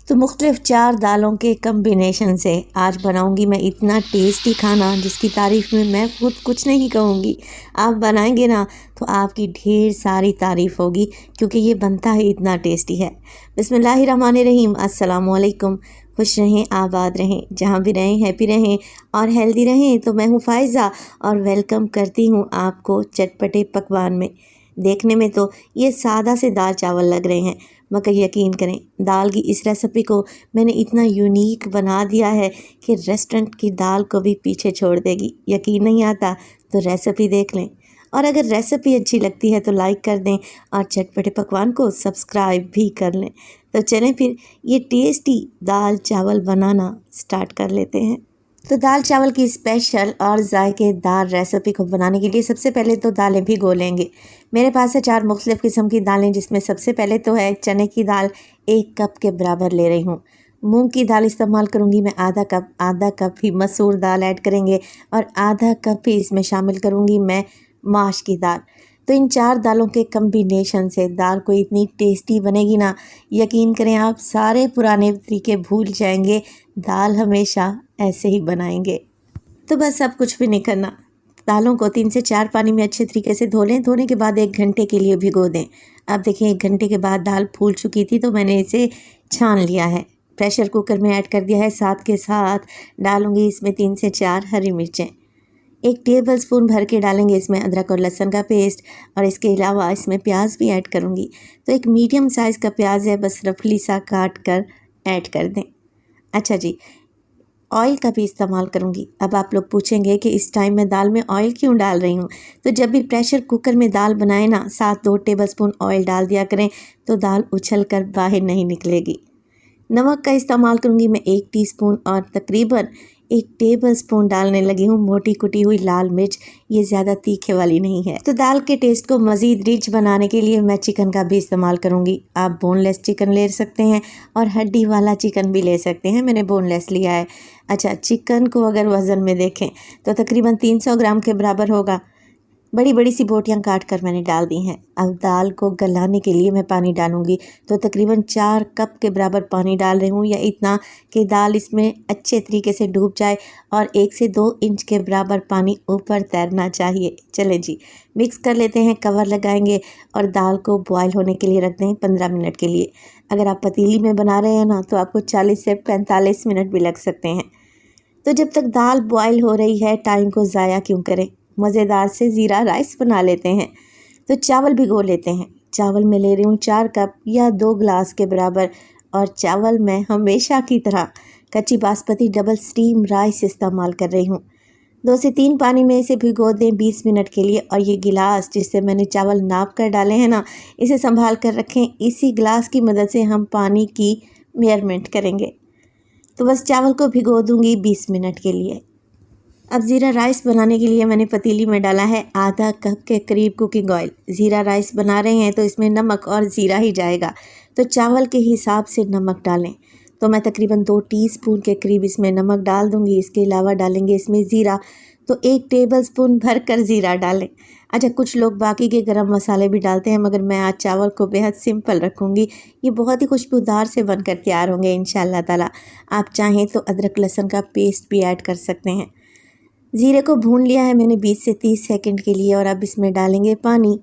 तो मुख्तलिफ़ 4 दालों के कम्बिनेशन से आज बनाऊंगी मैं इतना टेस्टी खाना जिसकी तारीफ़ में मैं खुद कुछ नहीं कहूँगी। आप बनाएंगे ना तो आपकी ढेर सारी तारीफ़ होगी क्योंकि ये बनता है इतना टेस्टी है। बिस्मिल्लाहिर्रहमानिर्रहीम। अस्सलामु अलैकुम। खुश रहें, आबाद रहें, जहाँ भी रहें हैप्पी रहें और हेल्दी रहें। तो मैं हूँ फ़ायज़ा और वेलकम करती हूँ आपको चटपटे पकवान में। देखने में तो ये सादा से दाल चावल लग रहे हैं, मगर यकीन करें दाल की इस रेसिपी को मैंने इतना यूनिक बना दिया है कि रेस्टोरेंट की दाल को भी पीछे छोड़ देगी। यकीन नहीं आता तो रेसिपी देख लें, और अगर रेसिपी अच्छी लगती है तो लाइक कर दें और चटपटे पकवान को सब्सक्राइब भी कर लें। तो चलें फिर ये टेस्टी दाल चावल बनाना स्टार्ट कर लेते हैं। तो दाल चावल की स्पेशल और जायकेदार रेसिपी को बनाने के लिए सबसे पहले तो दालें भिगो लेंगे। मेरे पास है 4 मुख्तलिफ़ किस्म की दालें, जिसमें सबसे पहले तो है चने की दाल 1 कप के बराबर ले रही हूँ। मूंग की दाल इस्तेमाल करूँगी मैं आधा कप ही मसूर दाल ऐड करेंगे और आधा कप ही इसमें शामिल करूँगी मैं माश की दाल। तो इन 4 दालों के कम्बिनेशन से दाल को इतनी टेस्टी बनेगी ना, यकीन करें आप सारे पुराने तरीके भूल जाएंगे। दाल हमेशा ऐसे ही बनाएंगे। तो बस अब कुछ भी नहीं करना, दालों को 3 से 4 पानी में अच्छे तरीके से धो लें। धोने के बाद 1 घंटे के लिए भिगो दें। अब देखिए 1 घंटे के बाद दाल फूल चुकी थी तो मैंने इसे छान लिया है। प्रेशर कुकर में ऐड कर दिया है। साथ के साथ डालूंगी इसमें 3 से 4 हरी मिर्चें। 1 टेबलस्पून भर के डालेंगे इसमें अदरक और लहसुन का पेस्ट, और इसके अलावा इसमें प्याज भी ऐड करूँगी। तो एक मीडियम साइज़ का प्याज है, बस रफली सा काट कर ऐड कर दें। अच्छा जी, ऑयल का भी इस्तेमाल करूँगी। अब आप लोग पूछेंगे कि इस टाइम में दाल में ऑयल क्यों डाल रही हूँ। तो जब भी प्रेशर कुकर में दाल बनाए ना, साथ 2 टेबलस्पून ऑयल डाल दिया करें तो दाल उछल कर बाहर नहीं निकलेगी। नमक का इस्तेमाल करूँगी मैं 1 टीस्पून, और तकरीबन 1 टेबलस्पून डालने लगी हूँ मोटी कुटी हुई लाल मिर्च। ये ज़्यादा तीखे वाली नहीं है। तो दाल के टेस्ट को मज़ीद रिच बनाने के लिए मैं चिकन का भी इस्तेमाल करूँगी। आप बोनलेस चिकन ले सकते हैं और हड्डी वाला चिकन भी ले सकते हैं। मैंने बोनलेस लिया है। अच्छा, चिकन को अगर वज़न में देखें तो तकरीबन 300 ग्राम के बराबर होगा। बड़ी बड़ी सी बोटियाँ काट कर मैंने डाल दी हैं। अब दाल को गलाने के लिए मैं पानी डालूंगी। तो तकरीबन 4 कप के बराबर पानी डाल रही हूँ, या इतना कि दाल इसमें अच्छे तरीके से डूब जाए और 1 से 2 इंच के बराबर पानी ऊपर तैरना चाहिए। चलें जी, मिक्स कर लेते हैं, कवर लगाएंगे और दाल को बॉयल होने के लिए रख दें 15 मिनट के लिए। अगर आप पतीली में बना रहे हैं ना तो आपको 40 से 45 मिनट भी लग सकते हैं। तो जब तक दाल बॉयल हो रही है, टाइम को ज़ाया क्यों करें, मज़ेदार से ज़ीरा राइस बना लेते हैं। तो चावल भिगो लेते हैं। चावल मैं ले रही हूँ 4 कप या 2 गिलास के बराबर, और चावल मैं हमेशा की तरह कच्ची बासमती डबल स्टीम राइस इस्तेमाल कर रही हूँ। 2 से 3 पानी में इसे भिगो दें 20 मिनट के लिए, और ये गिलास जिससे मैंने चावल नाप कर डाले हैं ना, इसे संभाल कर रखें। इसी गिलास की मदद से हम पानी की मेजरमेंट करेंगे। तो बस चावल को भिगो दूँगी 20 मिनट के लिए। अब ज़ीरा राइस बनाने के लिए मैंने पतीली में डाला है आधा कप के करीब कुकिंग ऑयल। ज़ीरा राइस बना रहे हैं तो इसमें नमक और ज़ीरा ही जाएगा, तो चावल के हिसाब से नमक डालें। तो मैं तकरीबन 2 टीस्पून के करीब इसमें नमक डाल दूंगी। इसके अलावा डालेंगे इसमें ज़ीरा, तो 1 टेबलस्पून भर कर ज़ीरा डालें। अच्छा, कुछ लोग बाकी के गरम मसाले भी डालते हैं, मगर मैं आज चावल को बेहद सिंपल रखूँगी। ये बहुत ही खुशबूदार से बनकर तैयार होंगे इंशाअल्लाह ताला। आप चाहें तो अदरक लहसुन का पेस्ट भी ऐड कर सकते हैं। ज़ीरे को भून लिया है मैंने 20 से 30 सेकंड के लिए, और अब इसमें डालेंगे पानी।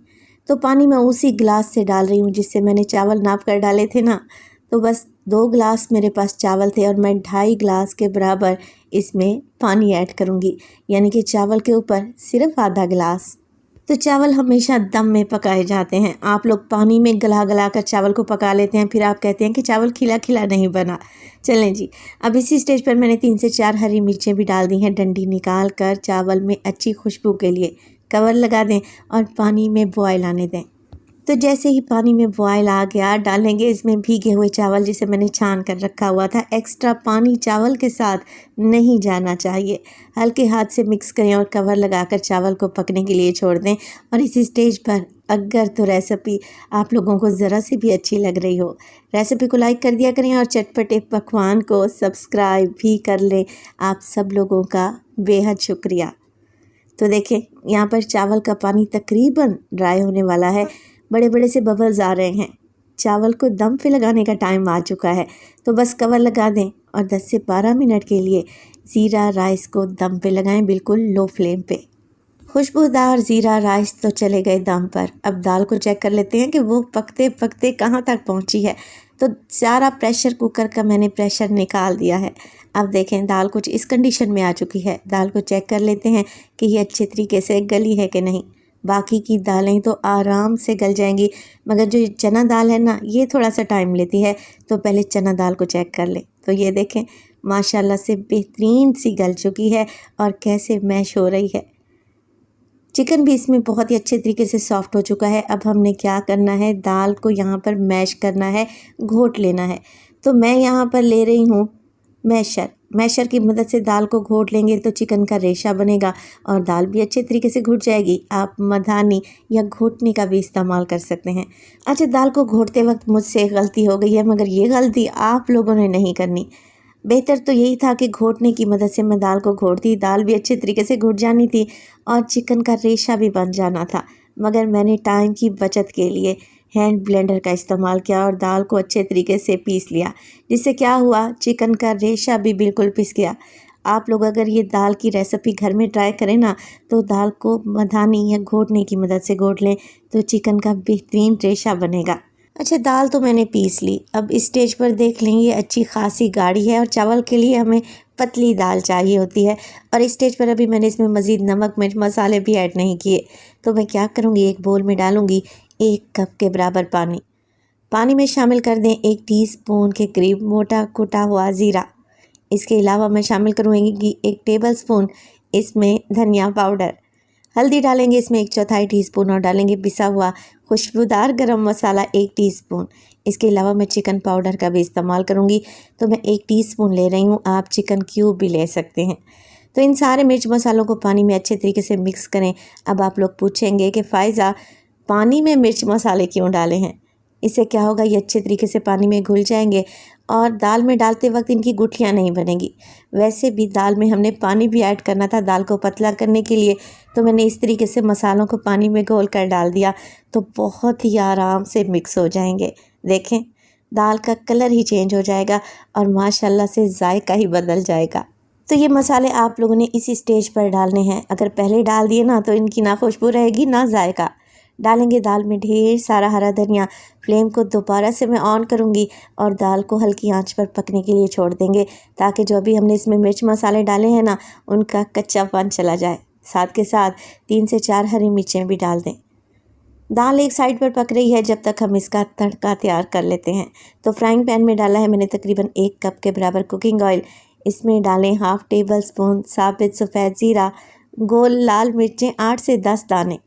तो पानी मैं उसी गिलास से डाल रही हूँ जिससे मैंने चावल नाप कर डाले थे ना। तो बस 2 गिलास मेरे पास चावल थे और मैं 2.5 गिलास के बराबर इसमें पानी ऐड करूँगी, यानी कि चावल के ऊपर सिर्फ आधा गिलास। तो चावल हमेशा दम में पकाए जाते हैं। आप लोग पानी में गला कर चावल को पका लेते हैं, फिर आप कहते हैं कि चावल खिला खिला नहीं बना। चलें जी, अब इसी स्टेज पर मैंने 3 से 4 हरी मिर्चें भी डाल दी हैं डंडी निकाल कर चावल में अच्छी खुशबू के लिए। कवर लगा दें और पानी में बॉयल आने दें। तो जैसे ही पानी में बॉयल आ गया, डालेंगे इसमें भीगे हुए चावल जिसे मैंने छान कर रखा हुआ था। एक्स्ट्रा पानी चावल के साथ नहीं जाना चाहिए। हल्के हाथ से मिक्स करें और कवर लगाकर चावल को पकने के लिए छोड़ दें। और इसी स्टेज पर अगर तो रेसिपी आप लोगों को ज़रा सी भी अच्छी लग रही हो, रेसिपी को लाइक कर दिया करें और चटपटे पकवान को सब्सक्राइब भी कर लें। आप सब लोगों का बेहद शुक्रिया। तो देखें, यहाँ पर चावल का पानी तकरीबन ड्राई होने वाला है। बड़े बड़े से बबल्स आ रहे हैं। चावल को दम पे लगाने का टाइम आ चुका है। तो बस कवर लगा दें और 10 से 12 मिनट के लिए ज़ीरा राइस को दम पे लगाएं, बिल्कुल लो फ्लेम पे। खुशबूदार ज़ीरा राइस तो चले गए दम पर। अब दाल को चेक कर लेते हैं कि वो पकते पकते कहाँ तक पहुँची है। तो सारा प्रेशर कुकर का मैंने प्रेशर निकाल दिया है। अब देखें दाल कुछ इस कंडीशन में आ चुकी है। दाल को चेक कर लेते हैं कि ये अच्छे तरीके से गली है कि नहीं। बाकी की दालें तो आराम से गल जाएंगी, मगर जो चना दाल है ना, ये थोड़ा सा टाइम लेती है। तो पहले चना दाल को चेक कर लें। तो ये देखें माशाल्लाह से बेहतरीन सी गल चुकी है और कैसे मैश हो रही है। चिकन भी इसमें बहुत ही अच्छे तरीके से सॉफ्ट हो चुका है। अब हमने क्या करना है, दाल को यहाँ पर मैश करना है, घोट लेना है। तो मैं यहाँ पर ले रही हूँ मैशर की मदद से दाल को घोट लेंगे तो चिकन का रेशा बनेगा और दाल भी अच्छे तरीके से घुट जाएगी। आप मधानी या घोटने का भी इस्तेमाल कर सकते हैं। अच्छा, दाल को घोटते वक्त मुझसे गलती हो गई है, मगर ये गलती आप लोगों ने नहीं करनी। बेहतर तो यही था कि घोटने की मदद से मैं दाल को घोटती, दाल भी अच्छे तरीके से घुट जानी थी और चिकन का रेशा भी बन जाना था। मगर मैंने टाइम की बचत के लिए हैंड ब्लेंडर का इस्तेमाल किया और दाल को अच्छे तरीके से पीस लिया, जिससे क्या हुआ, चिकन का रेशा भी बिल्कुल पिस गया। आप लोग अगर ये दाल की रेसिपी घर में ट्राई करें ना, तो दाल को मधानी या घोटने की मदद से घोट लें तो चिकन का बेहतरीन रेशा बनेगा। अच्छा, दाल तो मैंने पीस ली। अब इस स्टेज पर देख लें ये अच्छी खासी गाढ़ी है और चावल के लिए हमें पतली दाल चाहिए होती है। और इस स्टेज पर अभी मैंने इसमें मज़ीद नमक मिर्च मसाले भी ऐड नहीं किए। तो मैं क्या करूँगी, एक बोल में डालूँगी 1 कप के बराबर पानी। पानी में शामिल कर दें 1 टीस्पून के करीब मोटा कुटा हुआ ज़ीरा। इसके अलावा मैं शामिल करूँगी 1 टेबलस्पून इसमें धनिया पाउडर। हल्दी डालेंगे इसमें 1/4 टीस्पून और डालेंगे पिसा हुआ खुशबूदार गरम मसाला 1 टीस्पून। इसके अलावा मैं चिकन पाउडर का भी इस्तेमाल करूँगी। तो मैं 1 टीस्पून ले रही हूँ, आप चिकन क्यूब भी ले सकते हैं। तो इन सारे मिर्च मसालों को पानी में अच्छे तरीके से मिक्स करें। अब आप लोग पूछेंगे कि फ़ायज़ा पानी में मिर्च मसाले क्यों डाले हैं। इससे क्या होगा, ये अच्छे तरीके से पानी में घुल जाएंगे और दाल में डालते वक्त इनकी गुठलियाँ नहीं बनेंगी। वैसे भी दाल में हमने पानी भी ऐड करना था दाल को पतला करने के लिए, तो मैंने इस तरीके से मसालों को पानी में घोल कर डाल दिया तो बहुत ही आराम से मिक्स हो जाएंगे। देखें दाल का कलर ही चेंज हो जाएगा और माशाल्लाह से जायका ही बदल जाएगा। तो ये मसाले आप लोगों ने इसी स्टेज पर डालने हैं। अगर पहले डाल दिए ना तो इनकी ना खुशबू रहेगी ना जायका। डालेंगे दाल में ढेर सारा हरा धनिया। फ्लेम को दोबारा से मैं ऑन करूँगी और दाल को हल्की आंच पर पकने के लिए छोड़ देंगे, ताकि जो भी हमने इसमें मिर्च मसाले डाले हैं ना, उनका कच्चापन चला जाए। साथ के साथ 3 से 4 हरी मिर्चें भी डाल दें। दाल एक साइड पर पक रही है, जब तक हम इसका तड़का तैयार कर लेते हैं। तो फ्राइंग पैन में डाला है मैंने तकरीबन 1 कप के बराबर कुकिंग ऑयल। इसमें डालें 1/2 टेबलस्पून साबित सफ़ेद ज़ीरा, गोल लाल मिर्चें 8 से 10 दाने।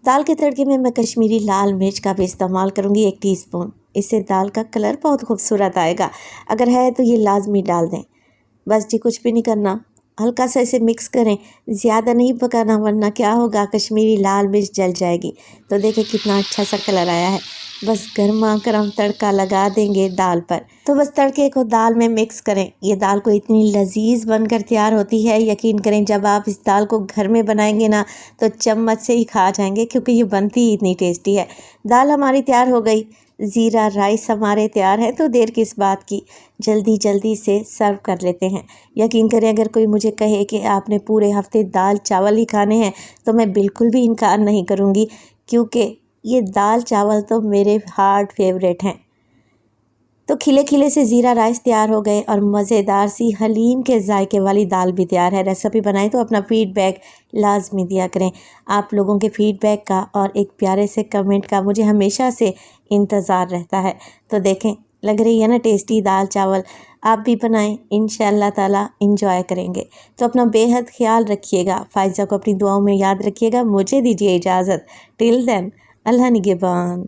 दाल के तड़के में मैं कश्मीरी लाल मिर्च का भी इस्तेमाल करूँगी 1 टीस्पून। इससे दाल का कलर बहुत खूबसूरत आएगा। अगर है तो ये लाजमी डाल दें। बस जी, कुछ भी नहीं करना, हल्का सा इसे मिक्स करें, ज़्यादा नहीं पकाना, वरना क्या होगा, कश्मीरी लाल मिर्च जल जाएगी। तो देखिए कितना अच्छा सा कलर आया है। बस गर्मा गर्म तड़का लगा देंगे दाल पर। तो बस तड़के को दाल में मिक्स करें। ये दाल को इतनी लजीज बनकर तैयार होती है, यकीन करें जब आप इस दाल को घर में बनाएंगे ना तो चम्मच से ही खा जाएंगे, क्योंकि ये बनती ही इतनी टेस्टी है। दाल हमारी तैयार हो गई, ज़ीरा राइस हमारे तैयार है। तो देर किस बात की, जल्दी जल्दी से सर्व कर लेते हैं। यकीन करें अगर कोई मुझे कहे कि आपने पूरे हफ्ते दाल चावल ही खाने हैं तो मैं बिल्कुल भी इनकार नहीं करूँगी, क्योंकि ये दाल चावल तो मेरे हार्ट फेवरेट हैं। तो खिले खिले से ज़ीरा राइस तैयार हो गए और मज़ेदार सी हलीम के जायके वाली दाल भी तैयार है। रेसिपी बनाएं तो अपना फ़ीडबैक लाजमी दिया करें। आप लोगों के फ़ीडबैक का और एक प्यारे से कमेंट का मुझे हमेशा से इंतज़ार रहता है। तो देखें, लग रही है ना टेस्टी दाल चावल। आप भी बनाएं, इंशाअल्लाह ताला इंजॉय करेंगे। तो अपना बेहद ख्याल रखिएगा। फ़ायज़ा को अपनी दुआओं में याद रखिएगा। मुझे दीजिए इजाज़त। टिल देन, अल्लाह निगहबान।